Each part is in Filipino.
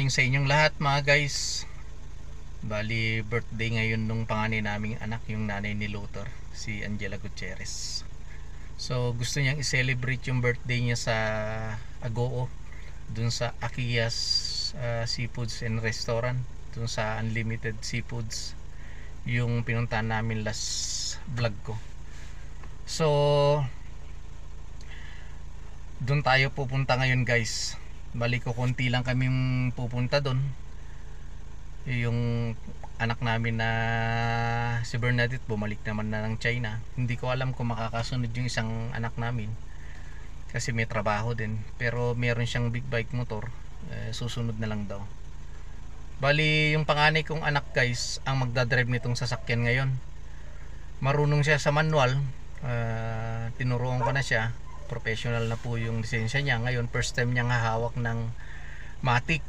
morning sa inyong lahat mga guys. Bali birthday ngayon nung panganay naming anak, yung nanay ni Luther, si Angela Gutierrez. So gusto niyang i-celebrate yung birthday niya sa Agoo, dun sa Akiyas Seafoods and Restaurant, dun sa Unlimited Seafoods, yung pinuntahan namin last vlog ko. So dun tayo pupunta ngayon guys. Bali ko konti lang kaming pupunta doon. Yung anak namin na si Bernadette bumalik naman na ng China. Hindi ko alam kung makakasunod yung isang anak namin kasi may trabaho din, pero meron siyang big bike motor, susunod na lang daw. Bali yung panganay kong anak guys ang magdadrive nitong sasakyan ngayon. Marunong siya sa manual, tinuruan ko na siya. Professional na po yung lisensya niya. Ngayon first time niyang hahawak ng matic,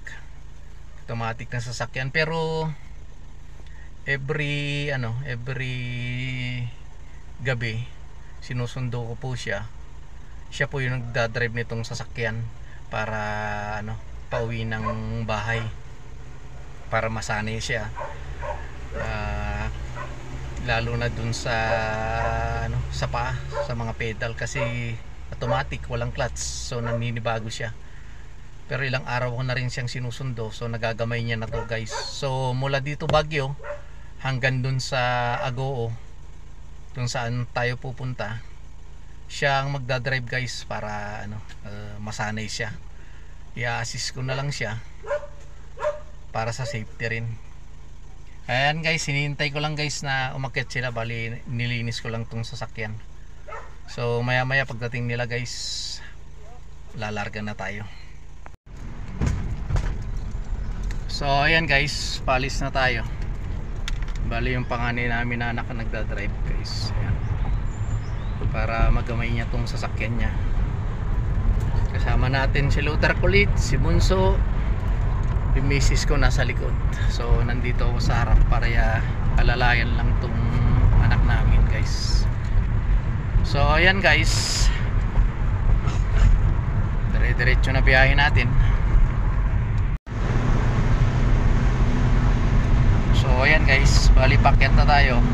automatic na sasakyan. Pero every gabi sinusundo ko po siya. Siya po yung nagdadrive nitong sasakyan para pauwi ng bahay, para masanay siya. Lalo na dun sa sa paa, sa mga pedal, kasi automatic, walang clutch, so naninibago siya. Pero ilang araw ko na rin siyang sinusundo, so nagagamay niya na to guys. So mula dito Baguio hanggang dun sa Agoo, dun saan tayo pupunta, siya ang magdadrive guys para masanay siya. I-assist ko na lang siya para sa safety rin. Ayan guys, hinihintay ko lang guys na umakyat sila. Bali nilinis ko lang tong sasakyan. So maya maya pagdating nila guys, lalarga na tayo. So ayan guys, palis na tayo. Bali yung panganay namin na anak na nagdadrive guys. Ayan. Para magamay niya tong sasakyan niya. Kasama natin si Luther kulit, si Bunso, yung misis ko nasa likod. So nandito ako sa harap para alalayan lang tong anak namin guys. So ayan guys, dire-diretso na biyahe natin. So ayan guys, bali pakyat na tayo.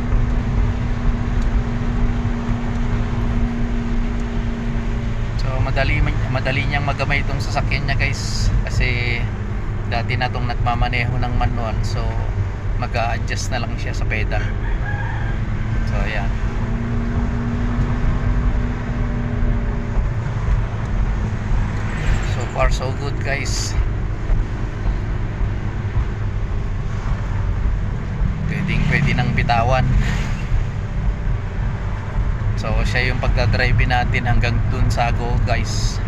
So madali niyang magamay itong sasakyan niya guys, kasi dati na itong nagmamaneho ng manual. So mag-a-adjust na lang siya sa pedal. So ayan. So far so good guys. Pwede nang bitawan. So siya yung pagdadrive natin hanggang dun sa Agoo guys.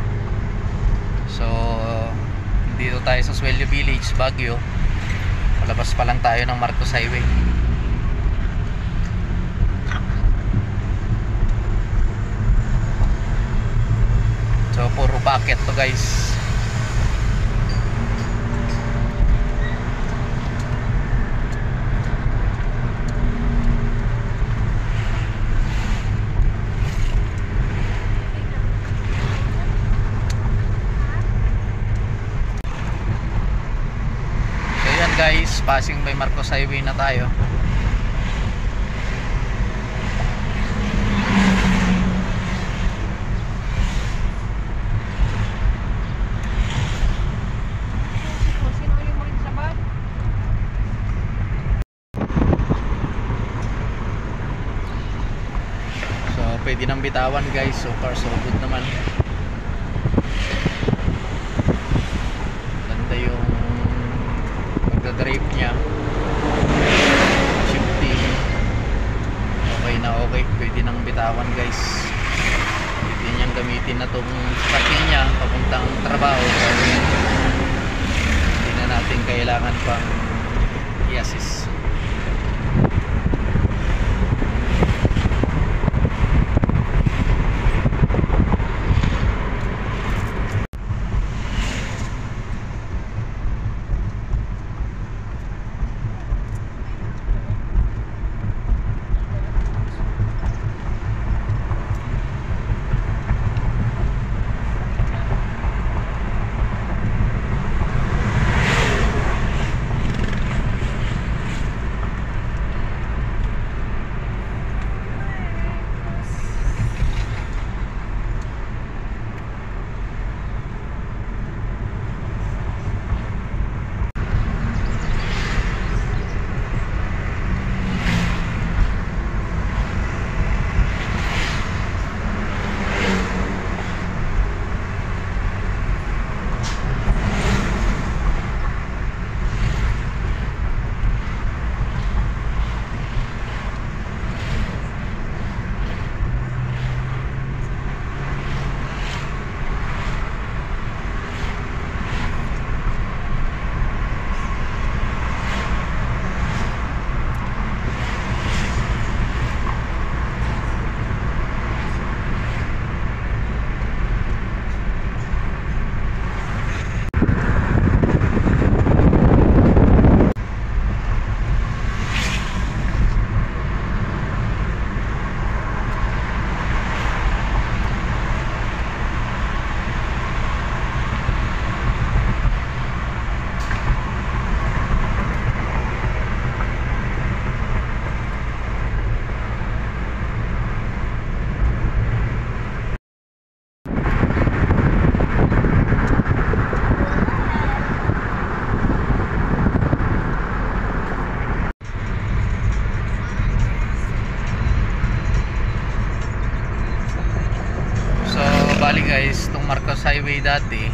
So dito tayo sa Suelio Village, Baguio. Palabas pa lang tayo ng Marcos Highway. So puro packet to guys. Guys, passing by Marcos Highway na tayo. So pwede nang bitawan guys. So far so good naman. Ganda yung drive niya, shifting okay na okay, pwede nang bitawan guys. Pwede niyang gamitin na tong sasakyan niya papuntang trabaho. Hindi na natin kailangan pang i-assist. dati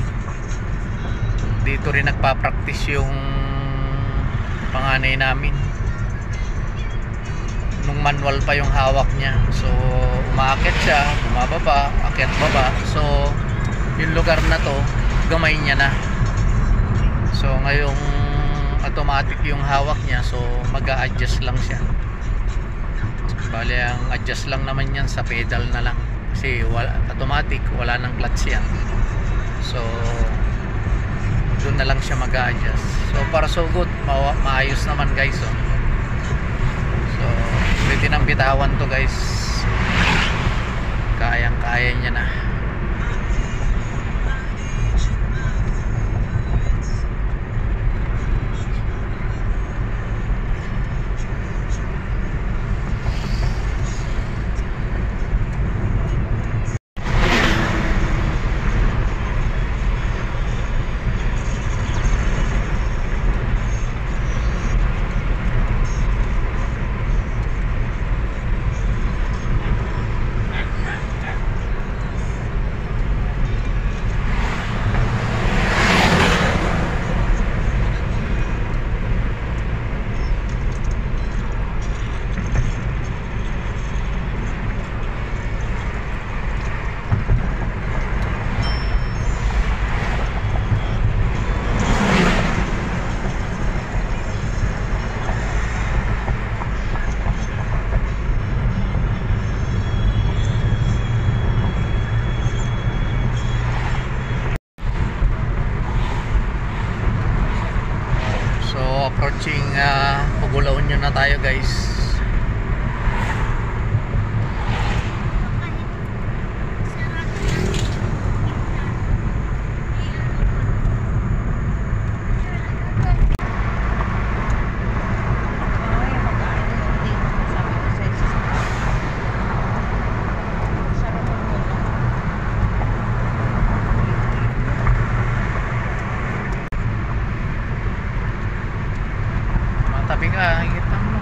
dito rin nagpa-practice yung panganay namin nung manual pa yung hawak niya. So umaakit siya, bumababa, akyat baba. So yung lugar na to gamay niya na. So ngayong automatic yung hawak niya, so mag-a-adjust lang siya. Bale ang adjust lang naman yan sa pedal na lang kasi automatic, wala nang clutch yan. So doon na lang siya mag-a-adjust. So para so good, maayos naman guys. So pwede nang bitawan to guys, kayang kaya niya na. Approaching Pugulaw Union na tayo guys. Tabi ka, hingit lang mo.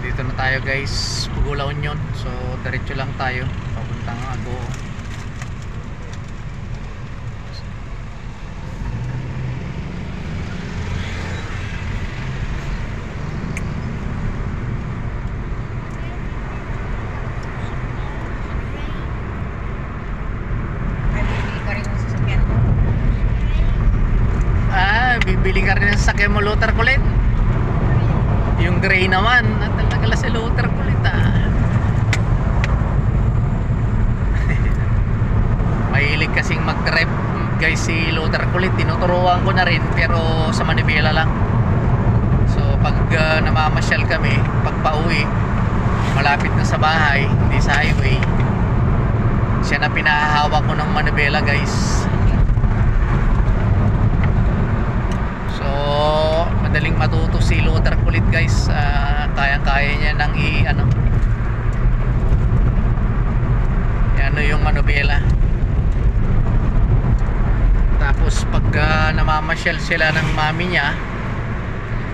Dito na tayo guys, Pugulaw Union. So diretso lang tayo papuntang Agoo. Bibili ka rin ng sasakyan mo, Luther kulit. Yung gray naman, talaga si Luther kulit Mahilig kasing mag-drive guys si Luther kulit. Tinuturuan ko na rin pero sa Manibela lang. So pag namamasyal kami, pag pauwi, malapit na sa bahay, hindi sa highway, siya na pinahahawak ko ng Manibela guys. So madaling matuto si Luther kulit guys. Kayang-kaya niya nang ano yung Manibela. Tapos pag namamasyal sila ng mami niya,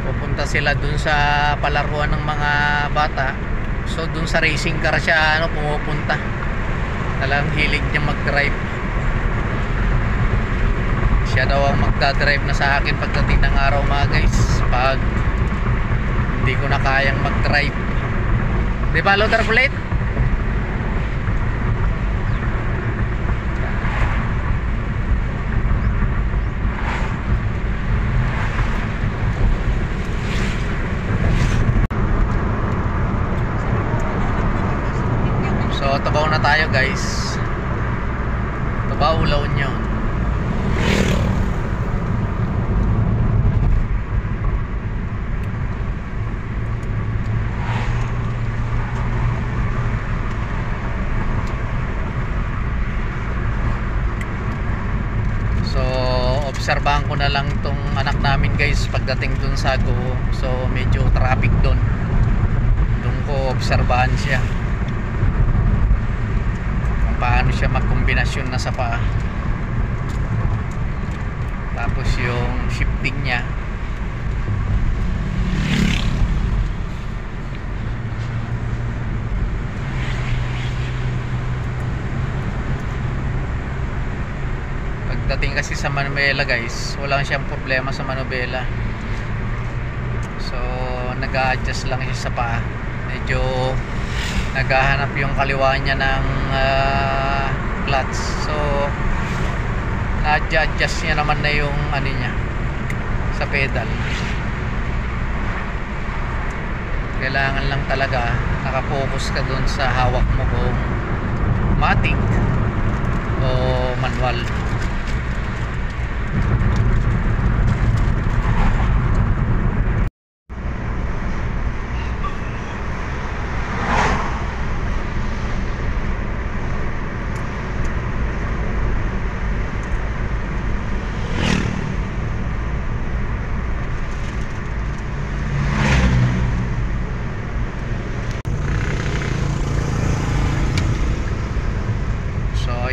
pupunta sila dun sa palaruan ng mga bata. So dun sa racing car siya pumupunta. Talagang hilig niya mag-drive. Siya daw ang magdadrive na sa akin pagdating ng araw mga guys, pag hindi ko na kayang mag-drive. Di ba Luther kulit? So Tabaw na tayo guys, Tabaw, La Union. obserbahan ko na lang tong anak namin guys pagdating dun sa Go. So medyo traffic dun ko obserbahan siya kung paano siya magkombinasyon na sa paa, tapos yung shifting niya. Pagdating kasi sa manubela guys, wala siyang problema sa manubela, so nag-a-adjust lang siya sa paa. Medyo naghahanap yung kaliwa niya ng clutch, so na-adjust niya naman na yung ano niya sa pedal. Kailangan lang talaga nakapokus ka dun sa hawak mo kung matic o manual.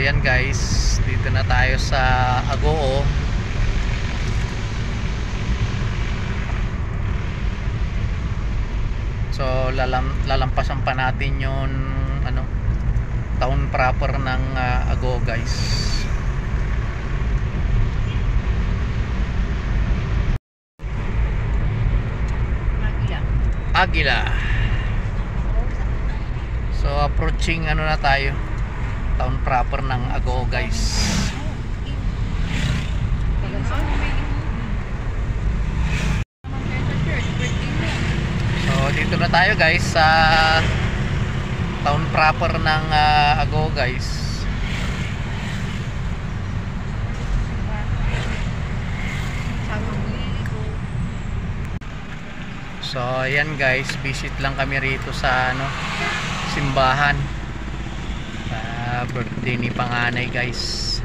Ayan guys, dito na tayo sa Agoo. So lalampasan pa natin yung ano, town proper ng Agoo guys. Agila. So approaching ano na tayo, town proper ng Agoo guys. So dito na tayo guys sa town proper ng Agoo guys. So ayan guys, visit lang kami rito sa ano, simbahan. Birthday ni panganay guys.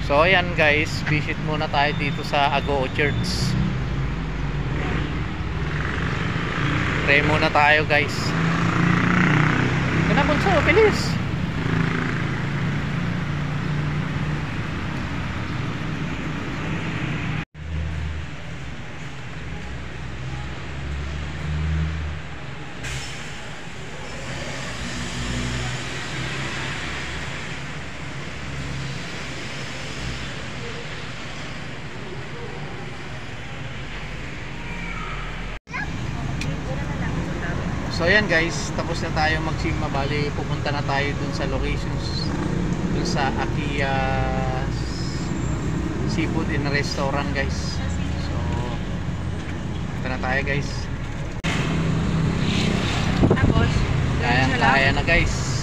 So ayan guys, visit muna tayo dito sa Agoo Church. Pray muna tayo guys. Kana bunso, bilis. So ayan guys, tapos na tayo magsimba. Bali pupunta na tayo dun sa locations, dun sa Akiya Seafood and Restaurant guys. So punta na tayo guys. Tapos kaya na guys.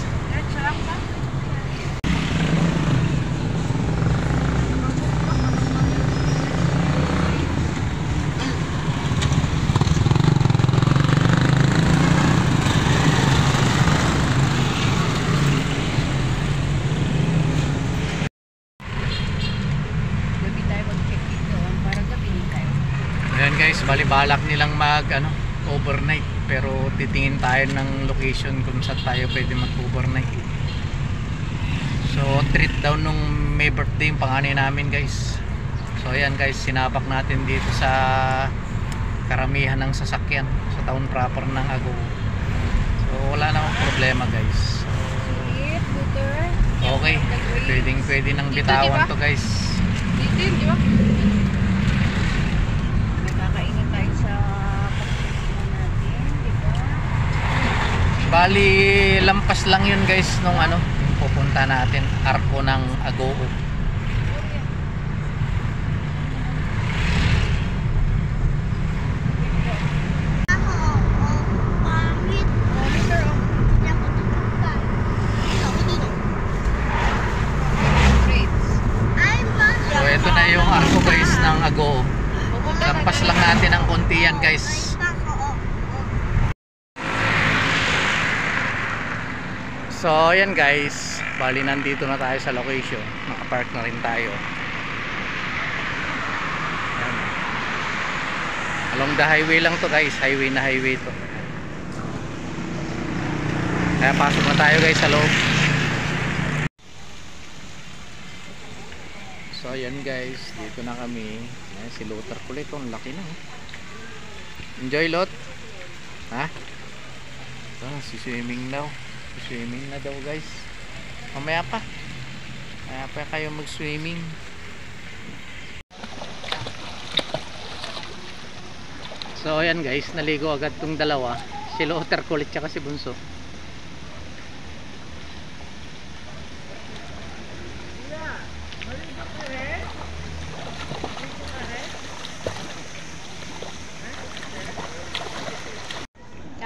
Guys, bali balak nilang mag overnight, pero titingin tayo ng location kung saan tayo pwede mag overnight. So treat daw nung may birthday yung panganay namin guys. So ayan guys, sinapak natin dito sa karamihan ng sasakyan sa town proper ng Agoo. So wala namang problema guys. Okay, pwede nang bitawan to guys. Dito, di ba? Bali lampas lang yun guys nung pupunta natin, arko ng Agoo. So ito na yung arko guys ng Agoo. Lampas lang natin ng konti yan guys. So ayan guys, bali nandito na tayo sa location. Nakapark na rin tayo. Ayan. Along the highway lang to guys, highway na highway to. Kaya pasok na tayo guys sa loob. So ayan guys, dito na kami. Ayan, si Luther kulit, ang laki na. Enjoy Lot. Ha? Si swimming daw. Swimming na daw guys. Mamaya pa. Mamaya pa kayo mag swimming. So ayan guys, naligo agad tong dalawa. Si Luther kulit tsaka si Bunso.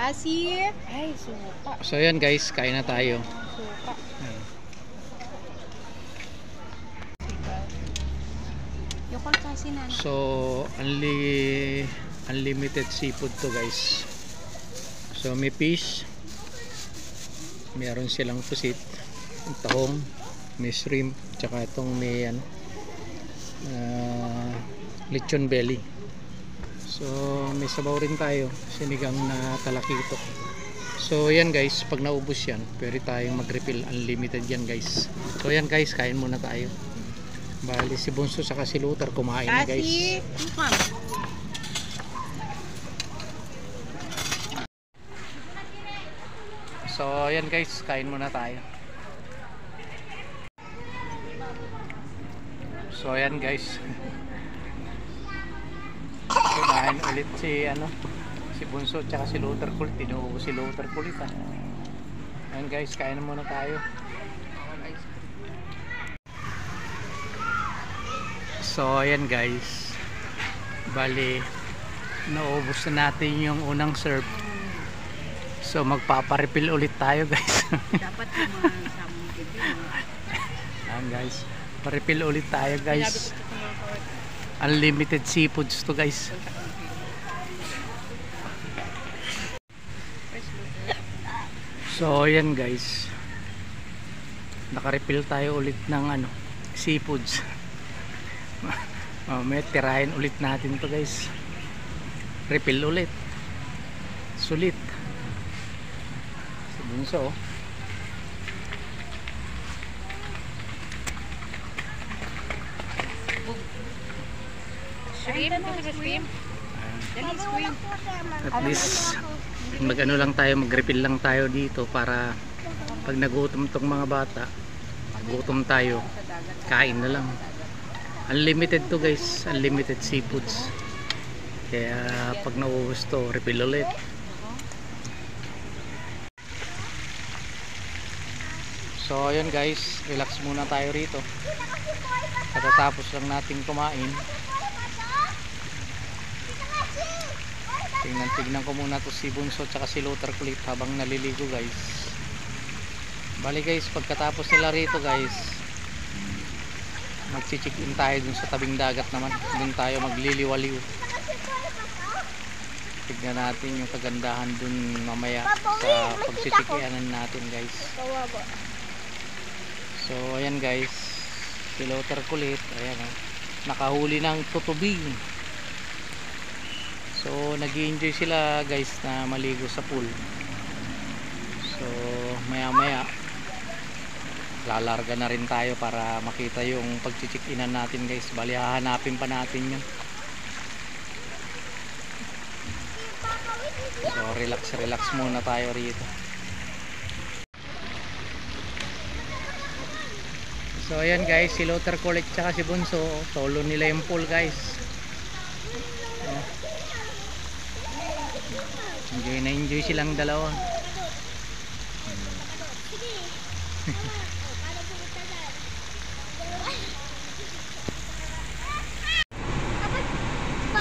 Kasi, ay, suka. So ayan guys, kain na tayo. Suka. Yokol kasi na. So unlimited seafood to guys. So may fish, meron silang pusit, tahong, may shrimp, tsaka itong may lechon belly. So may sabaw rin tayo, sinigang na talakito. So yan guys, pag naubos yan pwede tayong mag-refill, unlimited yan guys. So yan guys, kain muna tayo. Bali si Bunso saka si Luther kumain na guys. So yan guys, kain muna tayo. So yan guys. Kumain ulit si Bunso tsaka si Luther kulit. Tinuubos si Luther kulit ha. Ayan guys, kain muna tayo. So ayan guys, bali naubos na natin yung unang serve. So magpaparefill ulit tayo guys. Dapat kumasamang gibi. Ayan guys, pa-refill ulit tayo guys. Unlimited seafoods to guys. So ayan guys, naka-refill tayo ulit ng seafoods. May tirahin ulit natin to guys. Refill ulit. Sulit. Si Bunso Shrimp? Shrimp? Shrimp? at least lang tayo, mag-refill lang tayo dito para pag nagutom tong mga bata, gutom tayo, kain na lang. Unlimited to guys, unlimited seafoods. Kaya pag nauubos to, refill ulit. So ayun guys, relax muna tayo rito. Katatapos lang natin kumain. Tingnan ko muna to si Bunso tsaka si Luther kulit habang naliligo guys. Bali guys, pagkatapos nila rito guys, magchi-check in tayo dun sa tabing dagat naman. Dun tayo magliliwaliw. Tignan natin yung kagandahan dun mamaya sa pagchi-check in natin guys. So ayan guys, si Luther kulit, ayan nakahuli ng tutubing. So nag-i-enjoy sila guys na maligo sa pool. So maya maya lalarga na rin tayo para makita yung pag-check-inan natin guys. Bali hahanapin pa natin yun. So relax muna tayo rito. So ayan guys, si Luther kulit tsaka si Bunso, solo nila yung pool guys. Enjoy silang dalawa.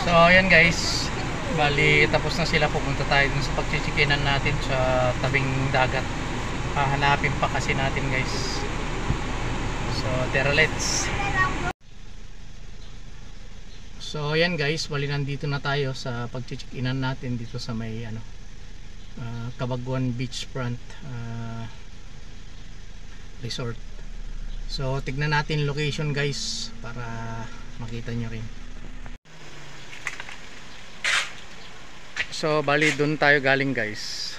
So ayan guys, bali tapos na sila, pupunta tayo dun sa pagchichikinan natin sa tabing dagat. Hahanapin pa kasi natin guys. So tara, let's. So ayan guys, bali nandito na tayo sa pagchichikinan natin dito sa may Cabaguan beachfront. Resort. So tignan natin location guys para makita nyo rin. So bali doon tayo galing guys.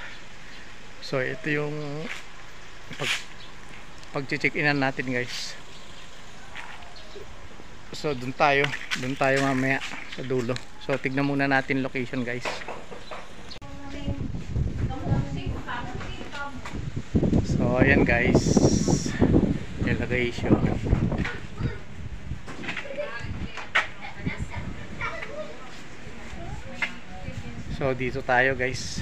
So ito yung pag-check-inan natin guys. So doon tayo mamaya sa dulo. So tignan muna natin location guys. So ayan guys, yung location. So dito tayo guys.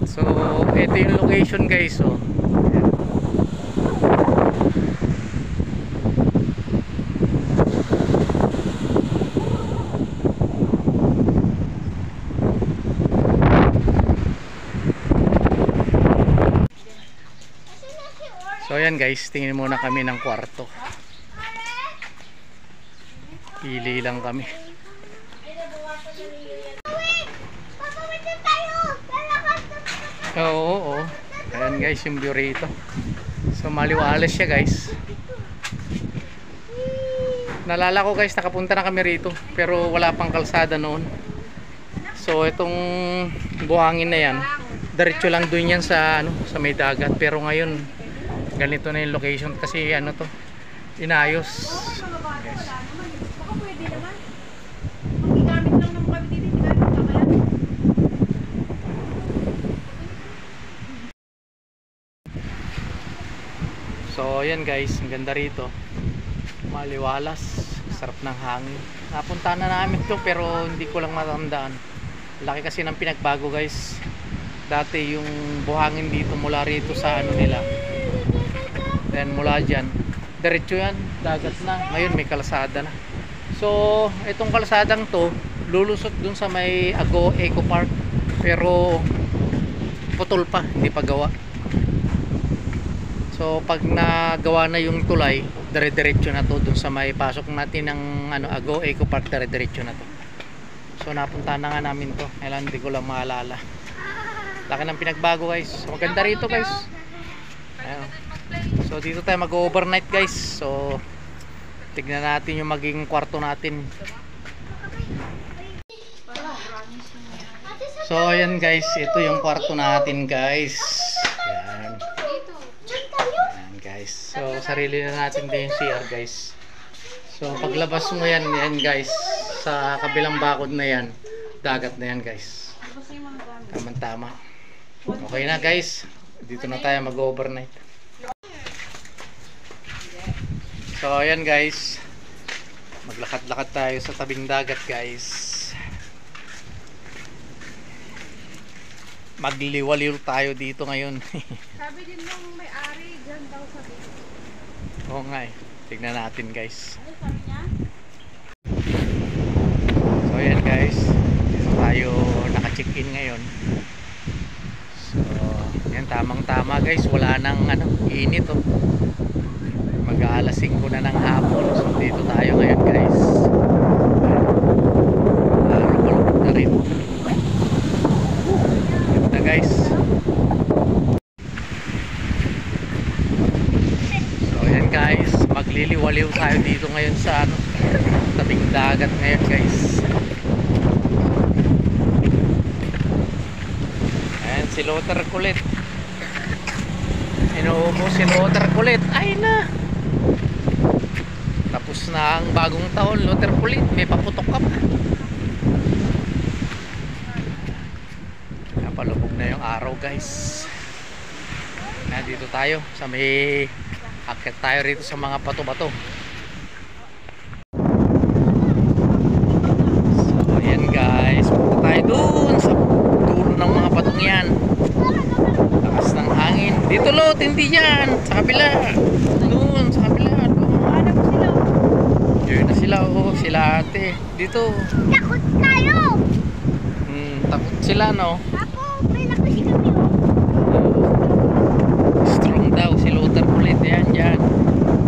So ito yung location guys. So So ayan guys, tingin muna kami ng kwarto. Pili lang kami. Oo. Ayan guys yung view rito. So maliwalas siya guys. Nalala ko guys, nakapunta na kami rito pero wala pang kalsada noon. So itong buhangin na yan, diretso lang dun yan sa sa may dagat, pero ngayon ganito na yung location kasi to inayos. Yes. Baka pwede naman. Magigamit lang naman kami dito. Hindi kami magkakalan. So ayan guys, ang ganda rito. Maliwalas, sarap ng hangin. Napunta na namin to pero hindi ko lang matandaan. Laki kasi ng pinagbago guys. Dati yung buhangin dito mula rito sa nila. Then mula dyan, diretso yan, dagat na. Ngayon may kalsada na. So itong kalsadang to lulusot dun sa may Ago Eco Park, pero putol pa, hindi pa gawa. So pag nagawa na yung tulay, dire-diretso na to dun sa may pasok natin ng Ago Eco Park, dire-diretso na to. So napunta na nga namin to, kailan hindi ko lang maalala. Laki ng pinagbago guys. So maganda rito guys. Ayan. So dito tayo mag-overnight guys. So tignan natin yung maging kwarto natin. So ayan guys, ito yung kwarto natin guys. Ayan. Ayan guys. So sarili na natin din yung CR guys. So paglabas mo yan guys, sa kabilang bakod na yan, dagat na yan guys. Tama-tama. Okay na guys, dito na tayo mag-overnight. So ayan guys, maglakad-lakad tayo sa tabing dagat guys. Magliwaliw tayo dito ngayon. Sabi din nung may-ari, dyan daw sabi. Oo nga eh, tignan natin guys. Ano sabi niya? So ayan guys, dito tayo naka-check-in ngayon. So yan, tamang-tama guys, wala nang init oh. Mag-aalas 5 na ng hapon. So dito tayo ngayon guys. Araw-araw na rin. Ganda guys. So ayan guys, magliliwaliw tayo dito ngayon sa tabing dagat ngayon guys. Ayan si Lothar kulit. Inuubo si Lothar kulit. Ay na. Tapos na ang bagong taon, Lothar kulit. May paputok ka pa. Napalubog na yung araw guys. Dito tayo sa may akit tayo rito sa mga bato-bato. So ayan guys, punta tayo dun sa dulo ng mga batong yan. Lakas ng hangin. Dito Lot, hindi yan. Sa kabila. Doon, sa kabila. Hanap sila. Yun na sila, oh, sila ate. Dito. Takot tayo! Takot sila, no? Ako, may nakasi kami oh. Strong daw si Lothar ulit. Yan, yan.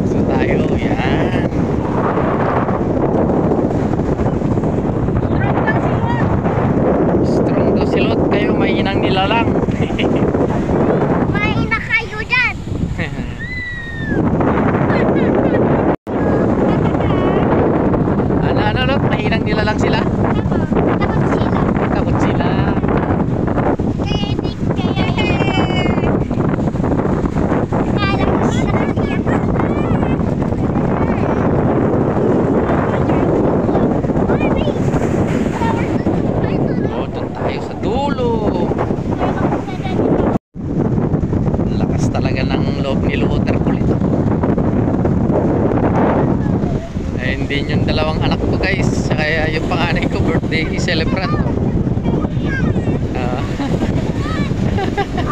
So tayo, yan. Strong lang sila. Din yung dalawang anak ko guys, kaya yung panganay ko birthday celebrant. Ah,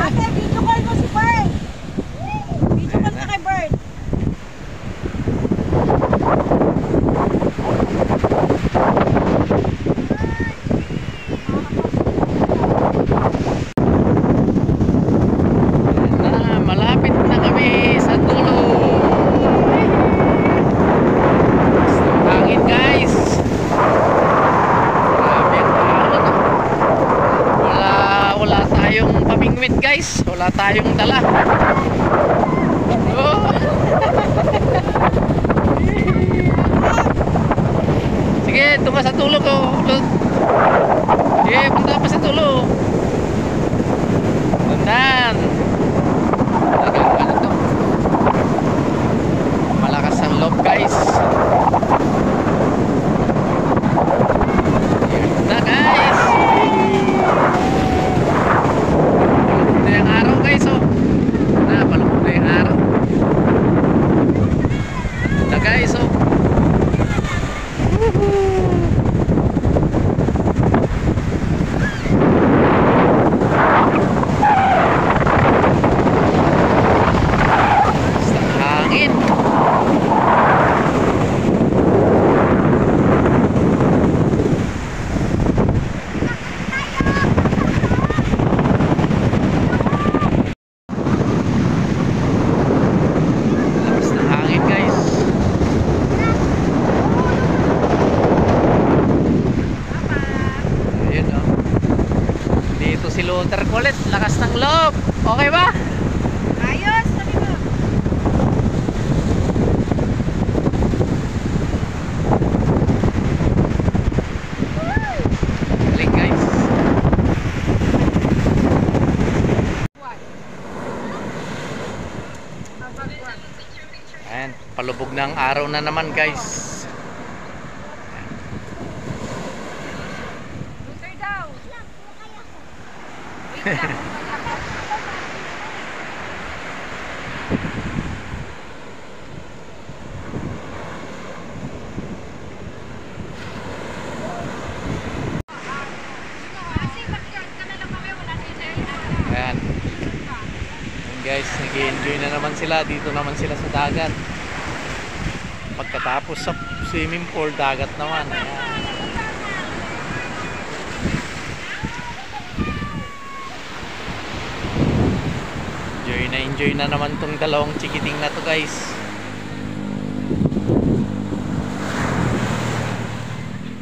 Ate, video call mo si Bert. Video call ka kay Bert. malapit na kami sa dulo. Hangin guys. Grabe ang hangin. Wala tayong pamingwit guys. Wala tayong dala. Oh. Sige, doon ka sa tulo ko. Sige, punta pa sa tulo. Puntan. Ano to? Malakas ang loob guys. Yun na guys. Palubog na yung araw guys oh. Palubog na yung araw. Yun na guys oh. Hangin. Lakas ng hangin guys. Ayun oh. Dito si Luther kulit. Lakas ng loob. Okay ba? Ayos, sabi mo. Galing guys. Ayan, palubog ng araw na naman guys. Luther daw. Ayan. Ayan guys, nag-enjoy na naman sila. Dito naman sila sa dagat. Pagkatapos sa swimming pool, dagat naman. Ayan. Enjoy na naman tong dalawang chikiting na to guys.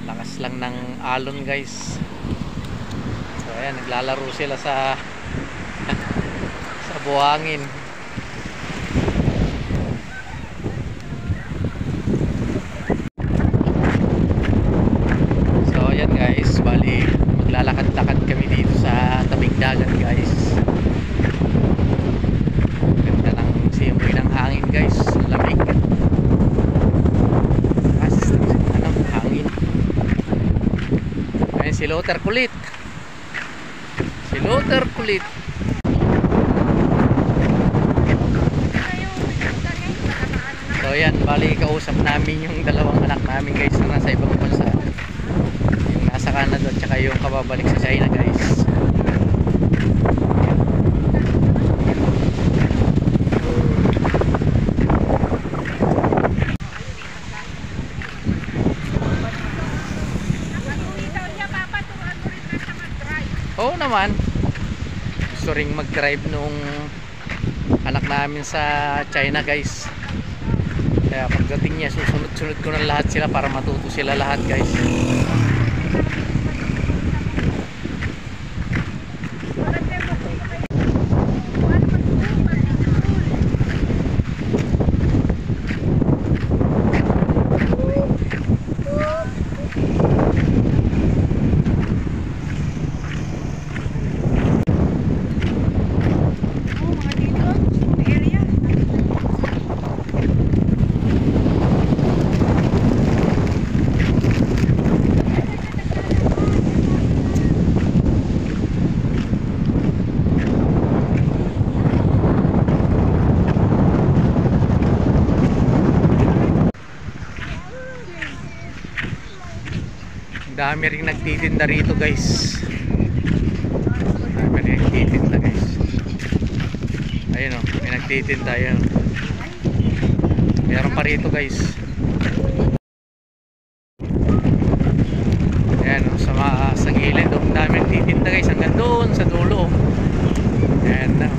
Lakas lang ng alon guys. So ayan, naglalaro sila sa sa buhangin. So ayan guys, bali maglalakad-lakad kami dito sa tabing dagat guys. Ganda ng simoy ng hangin guys, lamig. Hangin. Ayan si Luther kulit. Si Luther kulit. So yan, bali kausap namin yung dalawang anak namin guys na nasa ibang bansa. Yung nasa Canada at saka yung kababalik sa China guys. Oo naman. Gusto ring mag-drive nung anak namin sa China guys. Kaya pagdating niya, susunod-sunod ko na lahat sila para matuto sila lahat guys. Dami rin nagtitinda rito guys. Dami rin nagtitinda guys. Ayun o, may nagtitinda. Ayun. Meron pa rito guys. Ayan o, sa gilid o. Dami nagtitinda guys. Hanggang doon sa dulo o. Ayan na.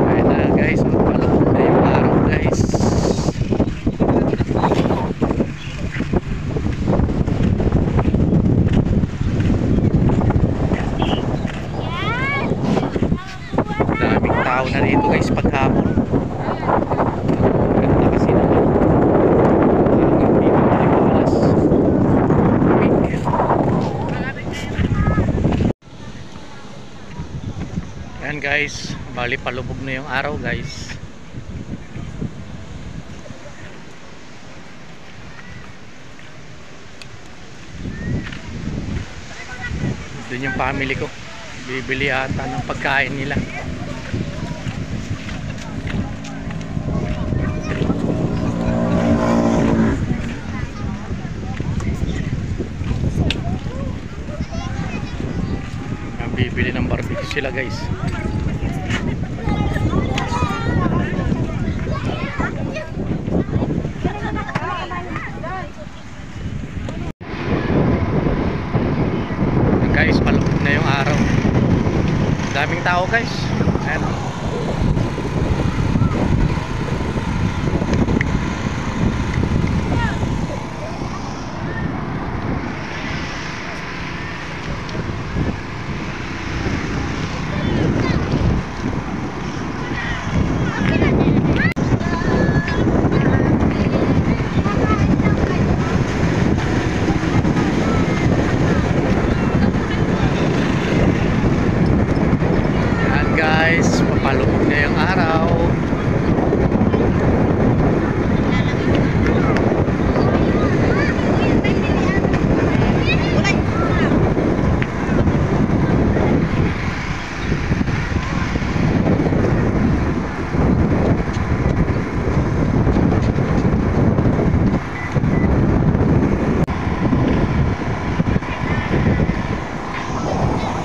Ayan na guys. Palabog na yung araw guys. Daming tao na rito guys paghapon. Ganda kasi naman. Hindi na maliwalas. Ayan guys, bali palubog na yung araw guys. Doon yung family ko, bibili ata ng pagkain nila. Bibili ng barbecue sila guys. Guys, palubog na yung araw. Daming tao guys. Ayan. Guys, papalubog na yung araw.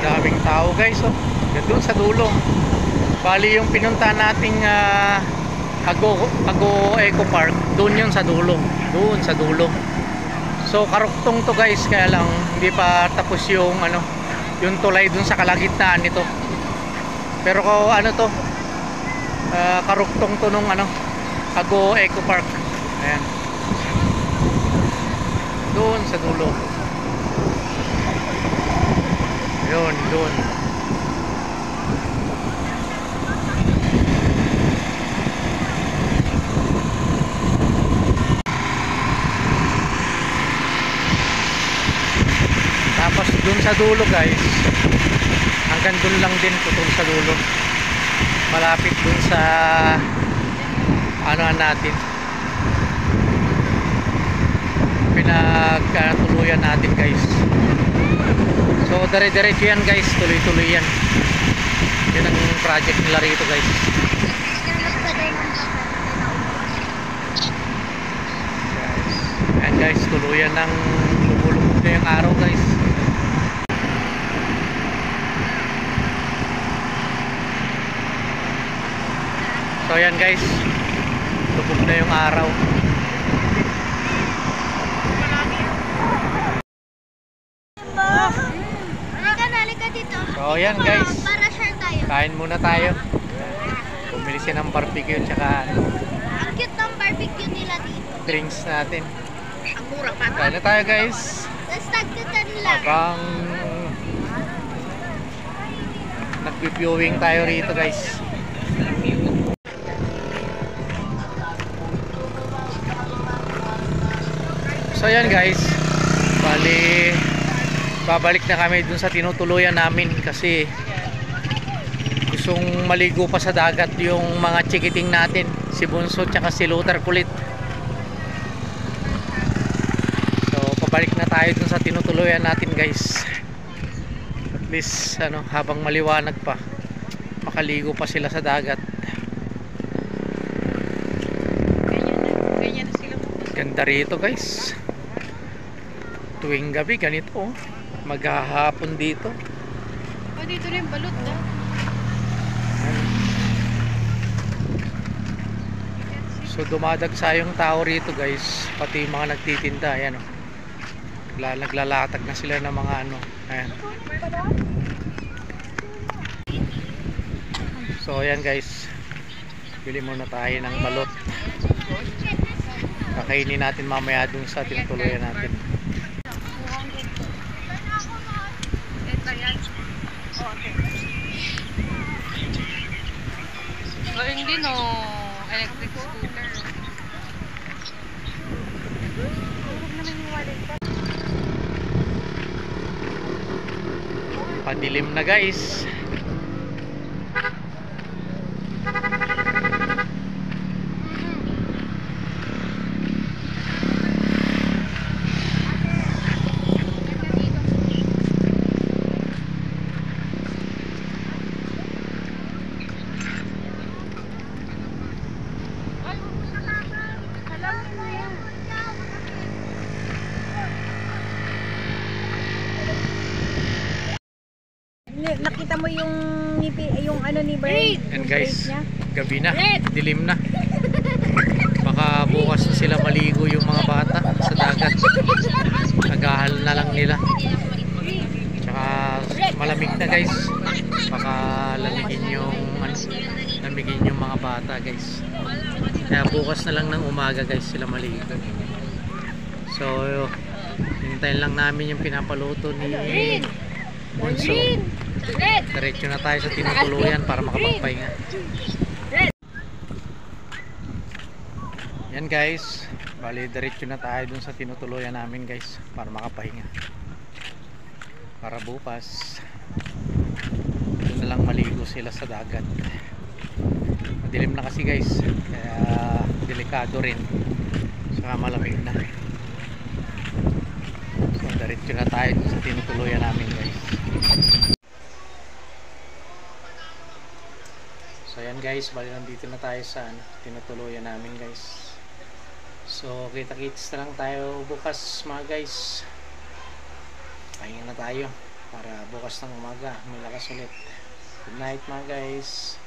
Daming tao guys oh. Doon sa dulo. Bali yung pinunta nating Ago Eco Park, doon yun sa dulo. Doon sa dulo. So karuktong to guys, kaya lang hindi pa tapos yung yung tulay doon sa kalagitnaan nito. Pero ano to, karuktong to nung Ago Eco Park. Ayan. Doon sa dulo. Yun, doon. Tapos dun sa dulo guys, hanggang dun lang din putol sa dulo, malapit dun sa natin, pinagtuluyan natin guys. So dire-diretso yan guys, tuloy-tuloy yan. Yan ang project nila rito guys. Ayan guys, tuluyan ng lumulubog na yung araw guys. So ayan guys, lubog na yung araw. Halika dito. So ayan guys, Para share tayo. kain muna tayo. Bumili siya ng barbecue tsaka Ang cute ng barbecue nila dito. drinks natin. Ang mura pa. Kain na tayo guys. Tapos tagtutan lang. Habang nag-viewing tayo rito guys. So ayan guys, bali babalik na kami dun sa tinutuluyan namin kasi gustong maligo pa sa dagat yung mga chikiting natin, si Bunso tsaka si Luther kulit. So pabalik na tayo dun sa tinutuluyan natin guys. At least habang maliwanag pa, makaligo pa sila sa dagat. Ganda rito guys. Tuwing gabi ganito oh. Maghahapon dito. Oh, dito rin balot na. So dumadagsa yung tao rito guys. Pati yung mga nagtitinda. Ayan oh. Naglalatag na sila ng mga ano. Ayan. So ayan guys. Bili muna tayo ng balot. Kakainin natin mamaya dun sa tinutuluyan natin. Galing din o. Electric scooter. Padilim na guys. Nakita mo yung ano ni Brian? And guys, gabi na, dilim na. Baka bukas na sila maligo yung mga bata sa dagat. Nagahal na lang nila. Tsaka malamig na guys. Baka lamigin yung mga bata guys. Kaya bukas na lang ng umaga guys sila maligo. So hintayin lang namin yung pinapaluto ni Monso. Diretso na tayo sa tinutuluyan para makapagpahinga. Yan guys, bali diretso na tayo dun sa tinutuluyan namin guys para makapahinga. Para bukas doon na lang maligo sila sa dagat. Madilim na kasi guys, kaya delikado rin. Saka malamig na. So diretso na tayo dun sa tinutuluyan namin guys. So ayan guys, bali nandito na tayo sa tinutuluyan namin guys. So kita-kits na lang tayo bukas mga guys. Pahinga na tayo para bukas ng umaga may lakas ulit. Good night mga guys.